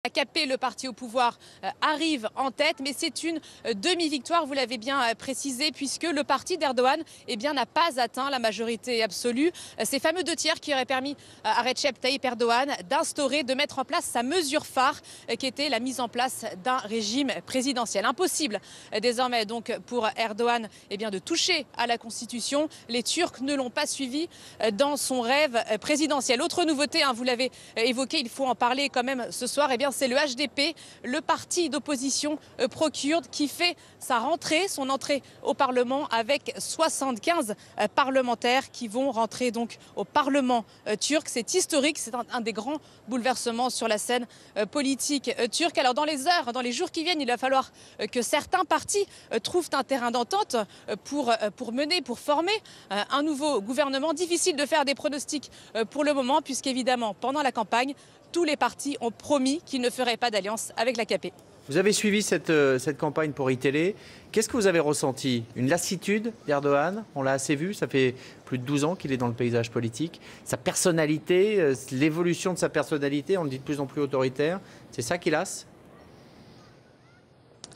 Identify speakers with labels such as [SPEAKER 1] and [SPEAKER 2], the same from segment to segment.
[SPEAKER 1] AKP, le parti au pouvoir, arrive en tête, mais c'est une demi-victoire, vous l'avez bien précisé, puisque le parti d'Erdogan n'a pas atteint la majorité absolue. Ces fameux 2 tiers qui auraient permis à Recep Tayyip Erdogan d'instaurer, de mettre en place sa mesure phare, qui était la mise en place d'un régime présidentiel. Impossible désormais donc pour Erdogan de toucher à la Constitution. Les Turcs ne l'ont pas suivi dans son rêve présidentiel. Autre nouveauté, vous l'avez évoqué, il faut en parler quand même ce soir, c'est le HDP, le parti d'opposition pro-kurde qui fait sa rentrée, son entrée au Parlement avec 75 parlementaires qui vont rentrer donc au Parlement turc. C'est historique, c'est un des grands bouleversements sur la scène politique turque. Alors dans les heures, dans les jours qui viennent, il va falloir que certains partis trouvent un terrain d'entente pour former un nouveau gouvernement. Difficile de faire des pronostics pour le moment, puisqu'évidemment, pendant la campagne, tous les partis ont promis qu'ils ne feraient pas d'alliance avec l'AKP.
[SPEAKER 2] Vous avez suivi cette campagne pour iTélé. Qu'est-ce que vous avez ressenti? Une lassitude d'Erdogan? On l'a assez vu, ça fait plus de 12 ans qu'il est dans le paysage politique. Sa personnalité, l'évolution de sa personnalité, on le dit de plus en plus autoritaire, c'est ça qui lasse?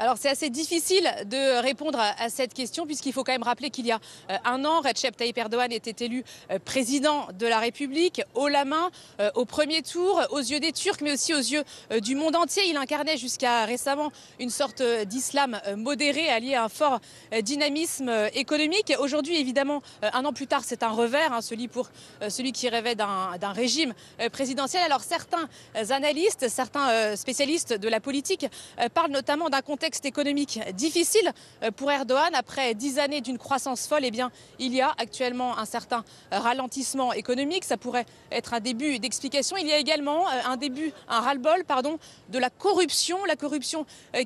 [SPEAKER 1] Alors c'est assez difficile de répondre à cette question, puisqu'il faut quand même rappeler qu'il y a un an, Recep Tayyip Erdogan était élu président de la République haut la main au premier tour, aux yeux des Turcs mais aussi aux yeux du monde entier. Il incarnait jusqu'à récemment une sorte d'islam modéré allié à un fort dynamisme économique. Aujourd'hui évidemment, un an plus tard, c'est un revers, celui qui rêvait d'un régime présidentiel. Alors certains analystes, certains spécialistes de la politique parlent notamment d'un contexte économique difficile pour Erdogan. Après 10 années d'une croissance folle, il y a actuellement un certain ralentissement économique. Ça pourrait être un début d'explication. Il y a également un ras-le-bol de la corruption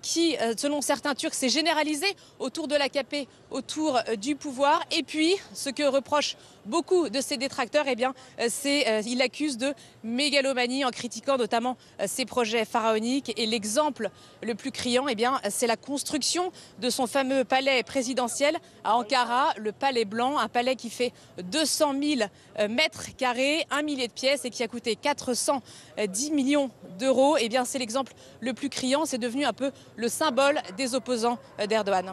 [SPEAKER 1] qui, selon certains Turcs, s'est généralisée autour de l'AKP, autour du pouvoir. Et puis, ce que reprochent beaucoup de ses détracteurs, il accuse de mégalomanie en critiquant notamment ses projets pharaoniques. Et l'exemple le plus criant, c'est la construction de son fameux palais présidentiel à Ankara, le palais blanc, un palais qui fait 200 000 mètres carrés, 1 millier de pièces et qui a coûté 410 millions d'euros. C'est l'exemple le plus criant, c'est devenu un peu le symbole des opposants d'Erdogan.